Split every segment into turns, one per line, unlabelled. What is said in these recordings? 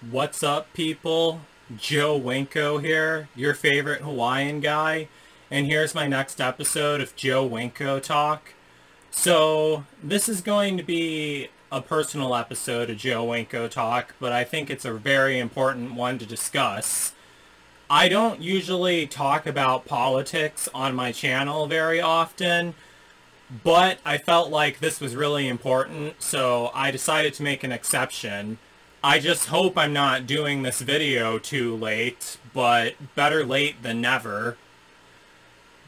What's up, people? Joe Winko here, your favorite Hawaiian guy, and here's my next episode of Joe Winko Talk. So, this is going to be a personal episode of Joe Winko Talk, but I think it's a very important one to discuss. I don't usually talk about politics on my channel very often, but I felt like this was really important, so I decided to make an exception. I just hope I'm not doing this video too late, but better late than never.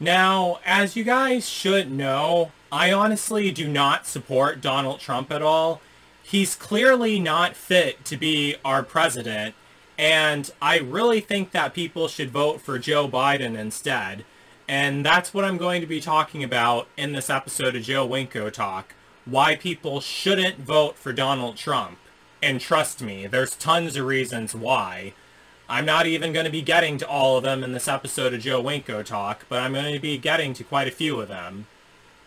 Now, as you guys should know, I honestly do not support Donald Trump at all. He's clearly not fit to be our president, and I really think that people should vote for Joe Biden instead. And that's what I'm going to be talking about in this episode of Joe Winko Talk. Why people shouldn't vote for Donald Trump. And trust me, there's tons of reasons why. I'm not even going to be getting to all of them in this episode of Joe Winko Talk, but I'm going to be getting to quite a few of them.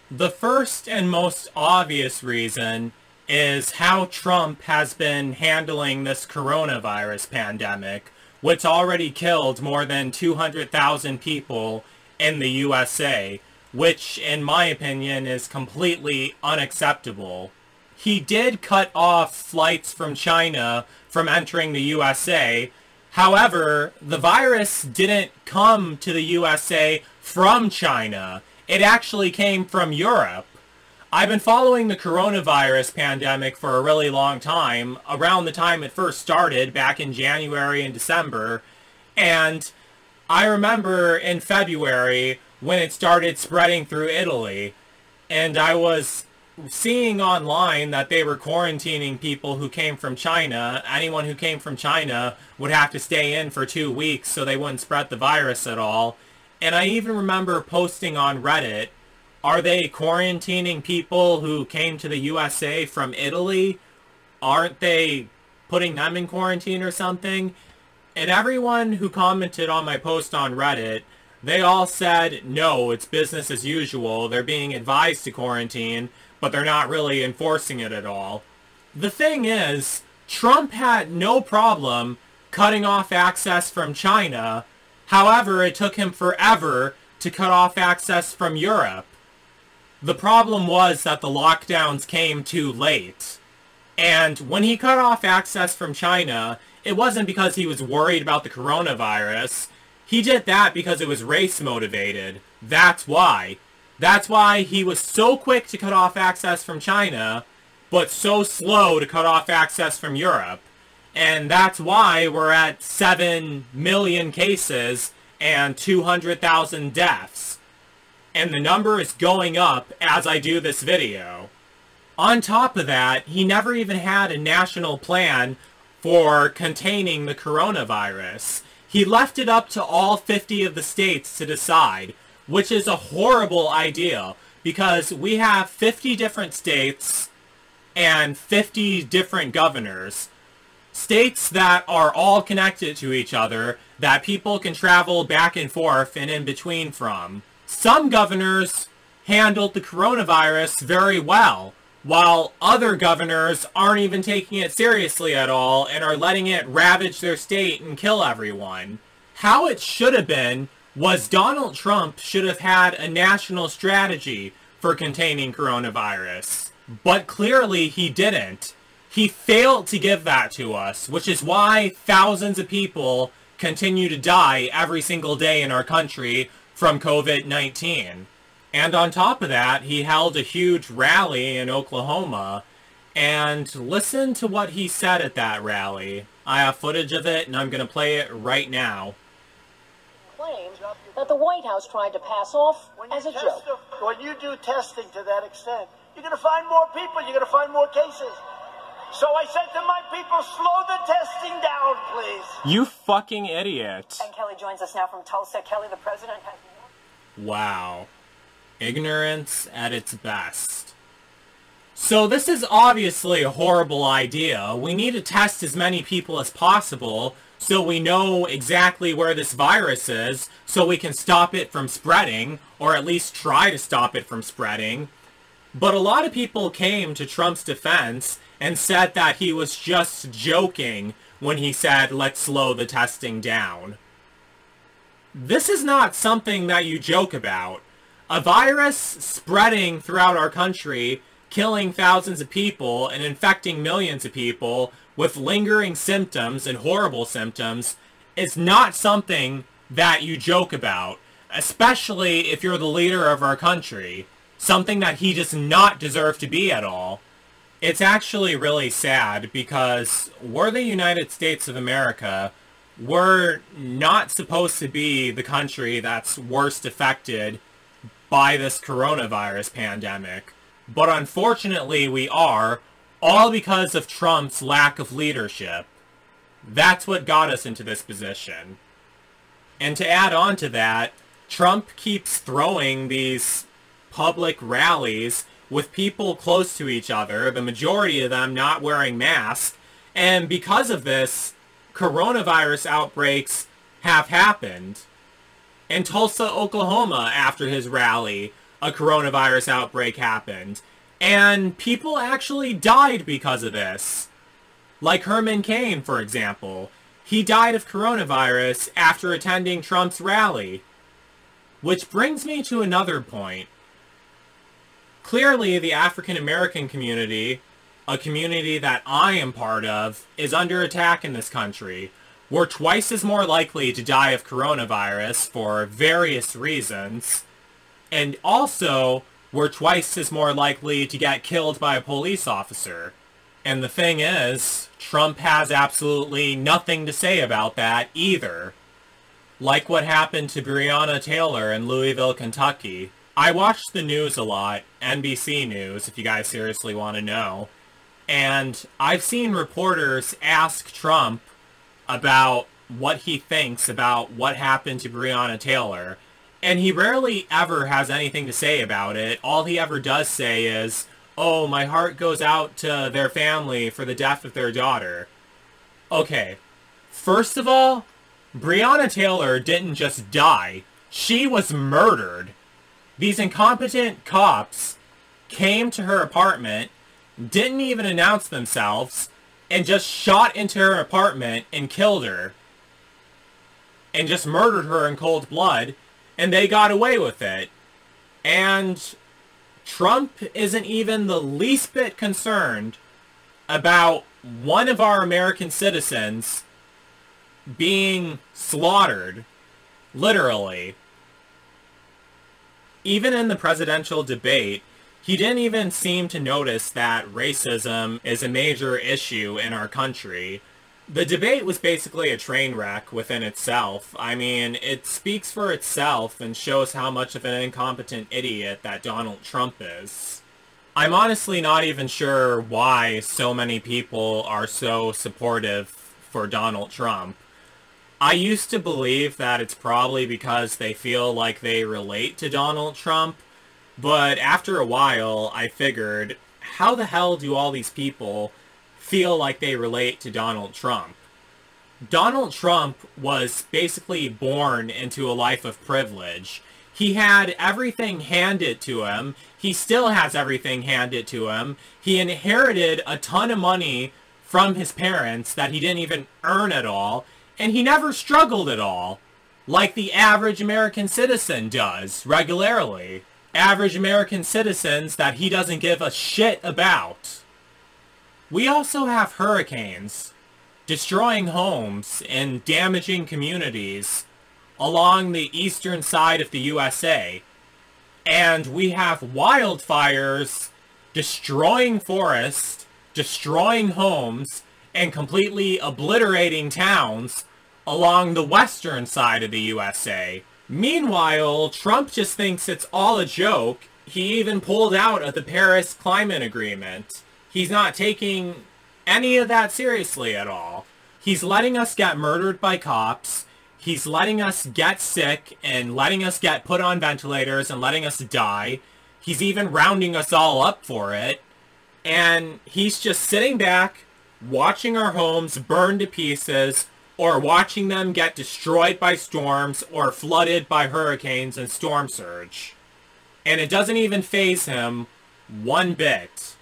The first and most obvious reason is how Trump has been handling this coronavirus pandemic, which already killed more than 200,000 people in the USA, which, in my opinion, is completely unacceptable. He did cut off flights from China from entering the USA. However, the virus didn't come to the USA from China. It actually came from Europe. I've been following the coronavirus pandemic for a really long time, around the time it first started, back in January and December, and I remember in February when it started spreading through Italy, and I was seeing online that they were quarantining people who came from China. Anyone who came from China would have to stay in for 2 weeks so they wouldn't spread the virus at all. And I even remember posting on Reddit, are they quarantining people who came to the USA from Italy? Aren't they putting them in quarantine or something? And everyone who commented on my post on Reddit, they all said, no, it's business as usual. They're being advised to quarantine, but they're not really enforcing it at all. The thing is, Trump had no problem cutting off access from China. However, it took him forever to cut off access from Europe. The problem was that the lockdowns came too late. And when he cut off access from China, it wasn't because he was worried about the coronavirus. He did that because it was race motivated. That's why. That's why he was so quick to cut off access from China, but so slow to cut off access from Europe. And that's why we're at 7 million cases and 200,000 deaths. And the number is going up as I do this video. On top of that, he never even had a national plan for containing the coronavirus. He left it up to all 50 of the states to decide, which is a horrible idea because we have 50 different states and 50 different governors. States that are all connected to each other, that people can travel back and forth and in between from. Some governors handled the coronavirus very well, while other governors aren't even taking it seriously at all and are letting it ravage their state and kill everyone. How it should have been was Donald Trump should have had a national strategy for containing coronavirus. But clearly he didn't. He failed to give that to us, which is why thousands of people continue to die every single day in our country from COVID-19. And on top of that, he held a huge rally in Oklahoma, and listen to what he said at that rally. I have footage of it, and I'm going to play it right now.
Claimed that the White House tried to pass off as a joke.
When you do testing to that extent, you're going to find more people, you're going to find more cases. So I said to my people, slow the testing down, please.
You fucking idiot.
And Kelly joins us now from Tulsa. Kelly, the president has...
Wow. Ignorance at its best. So this is obviously a horrible idea. We need to test as many people as possible so we know exactly where this virus is, so we can stop it from spreading, or at least try to stop it from spreading. But a lot of people came to Trump's defense and said that he was just joking when he said, let's slow the testing down. This is not something that you joke about. A virus spreading throughout our country, killing thousands of people and infecting millions of people with lingering symptoms and horrible symptoms is not something that you joke about, especially if you're the leader of our country, something that he does not deserve to be at all. It's actually really sad because we're the United States of America. We're not supposed to be the country that's worst affected by this coronavirus pandemic. But unfortunately we are, all because of Trump's lack of leadership. That's what got us into this position. And to add on to that, Trump keeps throwing these public rallies with people close to each other, the majority of them not wearing masks, and because of this, coronavirus outbreaks have happened. In Tulsa, Oklahoma, after his rally, a coronavirus outbreak happened, and people actually died because of this. Like Herman Cain, for example. He died of coronavirus after attending Trump's rally. Which brings me to another point. Clearly, the African American community, a community that I am part of, is under attack in this country. We're twice as more likely to die of coronavirus for various reasons. And also, we're twice as more likely to get killed by a police officer. And the thing is, Trump has absolutely nothing to say about that either. Like what happened to Breonna Taylor in Louisville, Kentucky. I watch the news a lot, NBC News, if you guys seriously want to know. And I've seen reporters ask Trump about what he thinks about what happened to Breonna Taylor. And he rarely ever has anything to say about it. All he ever does say is, oh, my heart goes out to their family for the death of their daughter. Okay, first of all, Breonna Taylor didn't just die. She was murdered. These incompetent cops came to her apartment, didn't even announce themselves, and just shot into her apartment and killed her. And just murdered her in cold blood, and they got away with it. And Trump isn't even the least bit concerned about one of our American citizens being slaughtered, literally. Even in the presidential debate, he didn't even seem to notice that racism is a major issue in our country. The debate was basically a train wreck within itself. I mean, it speaks for itself and shows how much of an incompetent idiot that Donald Trump is. I'm honestly not even sure why so many people are so supportive for Donald Trump. I used to believe that it's probably because they feel like they relate to Donald Trump, but after a while I figured, how the hell do all these people feel like they relate to Donald Trump? Donald Trump was basically born into a life of privilege. He had everything handed to him. He still has everything handed to him. He inherited a ton of money from his parents that he didn't even earn at all. And he never struggled at all, like the average American citizen does regularly. Average American citizens that he doesn't give a shit about. We also have hurricanes, destroying homes and damaging communities along the eastern side of the USA. And we have wildfires destroying forests, destroying homes, and completely obliterating towns along the western side of the USA. Meanwhile, Trump just thinks it's all a joke. He even pulled out of the Paris Climate Agreement. He's not taking any of that seriously at all. He's letting us get murdered by cops. He's letting us get sick and letting us get put on ventilators and letting us die. He's even rounding us all up for it. And he's just sitting back, watching our homes burn to pieces, or watching them get destroyed by storms or flooded by hurricanes and storm surge. And it doesn't even faze him one bit.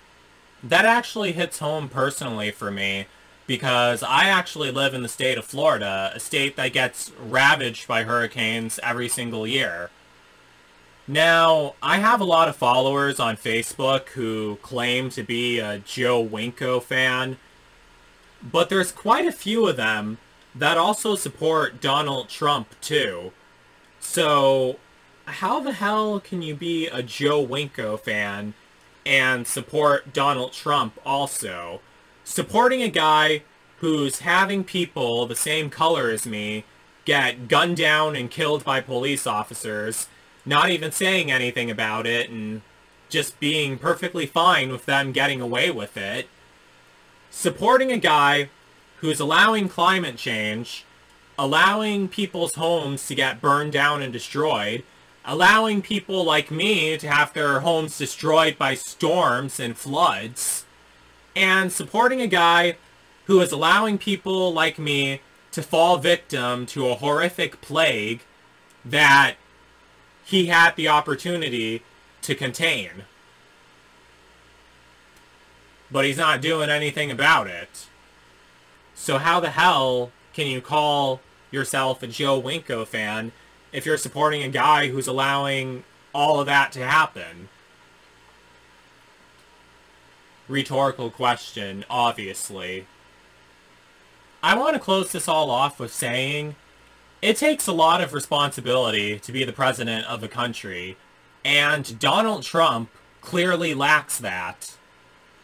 That actually hits home personally for me, because I actually live in the state of Florida, a state that gets ravaged by hurricanes every single year. Now, I have a lot of followers on Facebook who claim to be a Joe Winko fan, but there's quite a few of them that also support Donald Trump too. So, how the hell can you be a Joe Winko fan and support Donald Trump also? Supporting a guy who's having people the same color as me get gunned down and killed by police officers, not even saying anything about it, and just being perfectly fine with them getting away with it. Supporting a guy who's allowing climate change, allowing people's homes to get burned down and destroyed, allowing people like me to have their homes destroyed by storms and floods, and supporting a guy who is allowing people like me to fall victim to a horrific plague that he had the opportunity to contain. But he's not doing anything about it. So how the hell can you call yourself a Joe Winko fan if you're supporting a guy who's allowing all of that to happen? Rhetorical question, obviously. I want to close this all off with saying, it takes a lot of responsibility to be the president of a country, and Donald Trump clearly lacks that.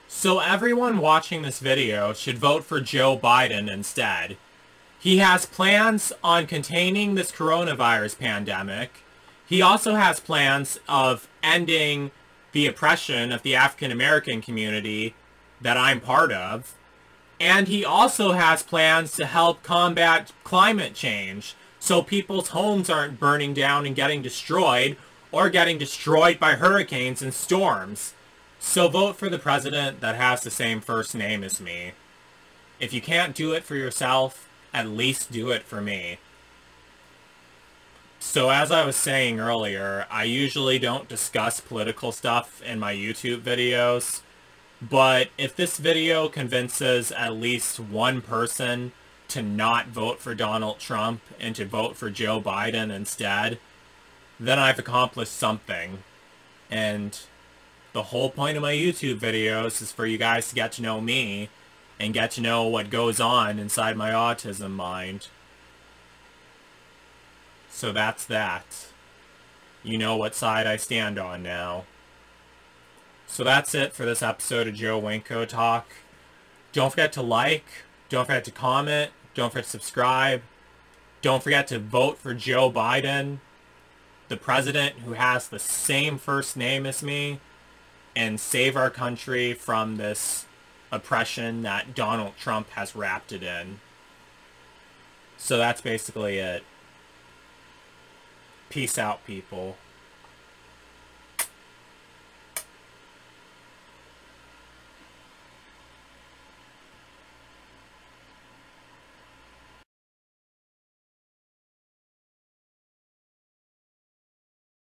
So everyone watching this video should vote for Joe Biden instead. He has plans on containing this coronavirus pandemic. He also has plans of ending the oppression of the African American community that I'm part of. And he also has plans to help combat climate change, so people's homes aren't burning down and getting destroyed, or getting destroyed by hurricanes and storms. So vote for the president that has the same first name as me. If you can't do it for yourself, at least do it for me. So as I was saying earlier, I usually don't discuss political stuff in my YouTube videos, but if this video convinces at least one person to not vote for Donald Trump and to vote for Joe Biden instead, then I've accomplished something. And the whole point of my YouTube videos is for you guys to get to know me and get to know what goes on inside my autism mind. So that's that. You know what side I stand on now. So that's it for this episode of Joe Winko Talk. Don't forget to like, don't forget to comment, don't forget to subscribe, don't forget to vote for Joe Biden, the president who has the same first name as me, and save our country from this oppression that Donald Trump has wrapped it in. So that's basically it. Peace out, people.